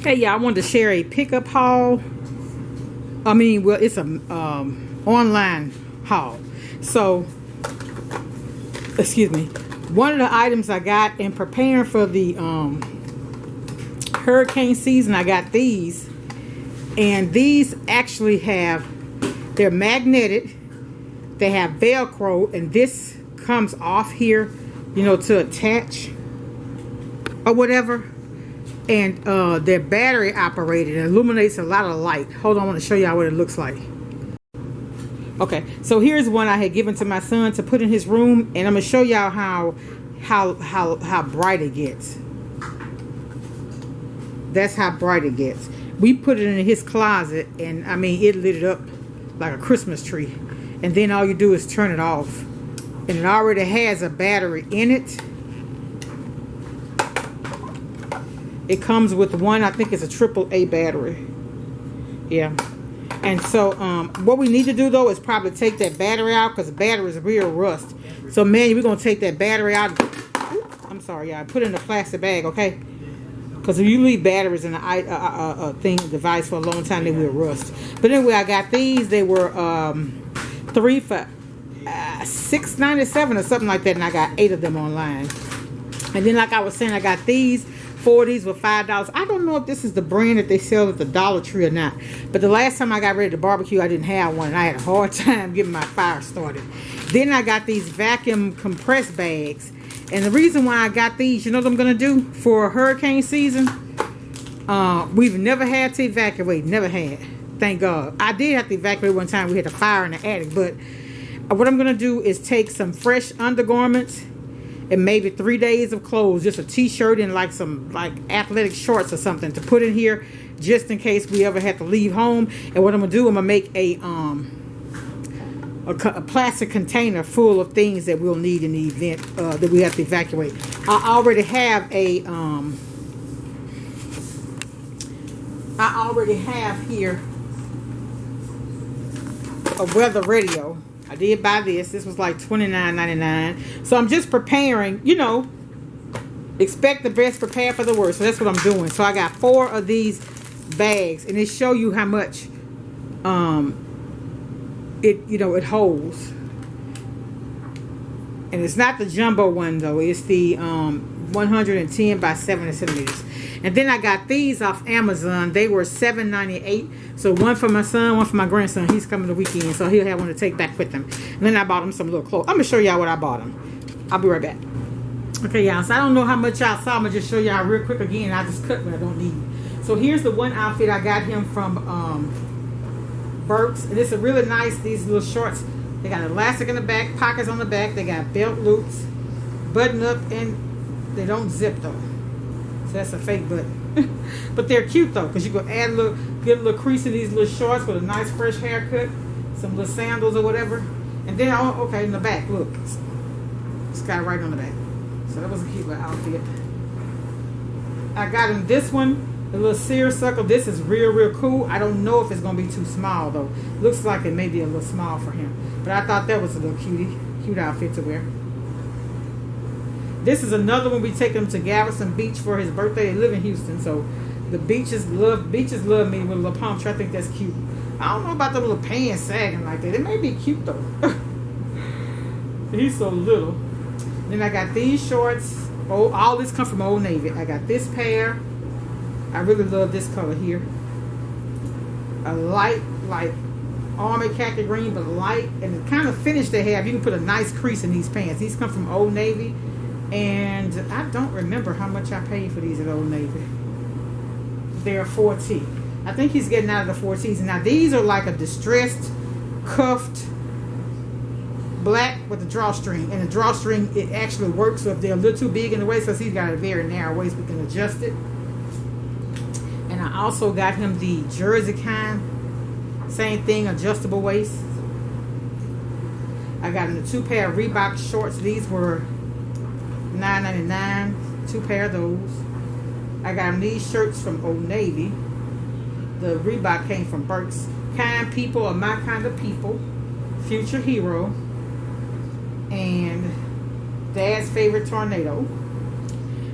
Hey, y'all, I wanted to share a pickup haul. I mean, well, it's a online haul. So, excuse me. One of the items I got in preparing for the hurricane season, I got these. And these actually they're magnetic. They have Velcro, and this comes off here, you know, to attach or whatever. And they're battery operated. It illuminates a lot of light. Hold on, I want to show y'all what it looks like. Okay, so here's one I had given to my son to put in his room, and I'm gonna show y'all how bright it gets. That's how bright it gets. We put it in his closet, and I mean, it lit it up like a Christmas tree. And then all you do is turn it off, and it already has a battery in it. It comes with one, I think it's a AAA battery. Yeah. And so what we need to do though is probably take that battery out, because the battery is real rust. So man, we're going to take that battery out. I'm sorry, y'all. Put it in a plastic bag, okay? Because if you leave batteries in a device for a long time, they will rust. But anyway, I got these. They were 3 for $6.97 or something like that. And I got 8 of them online. And then like I was saying, I got these. 4 of these were $5. I don't know if this is the brand that they sell at the Dollar Tree or not. But the last time I got ready to barbecue, I didn't have one. And I had a hard time getting my fire started. Then I got these vacuum compressed bags. And the reason why I got these, you know what I'm going to do for hurricane season? We've never had to evacuate. Never had. Thank God. I did have to evacuate one time. We had a fire in the attic. But what I'm going to do is take some fresh undergarments and maybe 3 days of clothes, just a t-shirt and like some athletic shorts or something to put in here just in case we ever have to leave home. And what I'm gonna do, I'm gonna make a plastic container full of things that we'll need in the event that we have to evacuate. I already have here a weather radio. I did buy this. This was like $29.99. So I'm just preparing, you know, expect the best, prepare for the worst. So that's what I'm doing. So I got 4 of these bags, and it show you how much it holds. And it's not the jumbo one though. It's the 110 by 70 centimeters. And then I got these off Amazon. They were $7.98. So one for my son, one for my grandson. He's coming the weekend, so he'll have one to take back with him. And then I bought him some little clothes. I'm going to show y'all what I bought him. I'll be right back. Okay, y'all. So I don't know how much y'all saw. I'm going to just show y'all real quick again. I just cut what I don't need. So here's the one outfit I got him from Burke's. And it's a really nice, these little shorts. They got elastic in the back, pockets on the back. They got belt loops, button up, and they don't zip though. So that's a fake button. But they're cute though, because you can get a little crease in these little shorts with a nice fresh haircut, some little sandals or whatever. And then, okay, in the back, look. It's got right on the back. So that was a cute little outfit. I got him this one, the little seersucker. This is real cool. I don't know if it's going to be too small though. Looks like it may be a little small for him. But I thought that was a little cute outfit to wear. This is another one. We take him to Galveston Beach for his birthday. They live in Houston, so the beaches love me with a little palm tree. I think that's cute. I don't know about the little pants sagging like that. It may be cute though. He's so little. Then I got these shorts. Oh, all this come from Old Navy. I got this pair. I really love this color here. A light, like army khaki green, but light, and the kind of finish they have. You can put a nice crease in these pants. These come from Old Navy. And I don't remember how much I paid for these at Old Navy. They're 4T. I think he's getting out of the 4Ts. Now these are like a distressed, cuffed, black with a drawstring. And the drawstring, it actually works. So if they're a little too big in the waist, because he's got a very narrow waist, we can adjust it. And I also got him the jersey kind. Same thing, adjustable waist. I got him the 2 pair of Reebok shorts. These were $9.99, 2 pair of those. I got him these shirts from Old Navy. The Reebok came from Burke's. Kind people are my kind of people. Future Hero. And Dad's Favorite Tornado.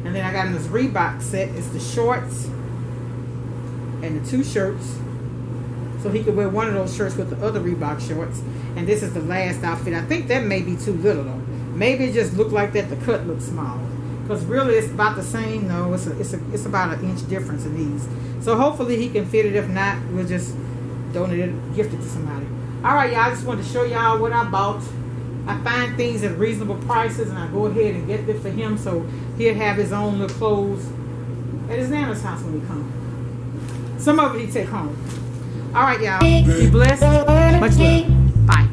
And then I got him this Reebok set. It's the shorts, and the 2 shirts. So he could wear one of those shirts with the other Reebok shorts. And this is the last outfit. I think that may be too little though. Maybe it just looked like that. The cut looks small. Because really it's about the same. No, it's about an inch difference in these. So hopefully he can fit it. If not, we'll just donate it, gift it to somebody. Alright, y'all. I just wanted to show y'all what I bought. I find things at reasonable prices and I go ahead and get it for him so he'll have his own little clothes at his nana's house when he comes. Some of it he take home. Alright, y'all. Be blessed. Much love. Bye.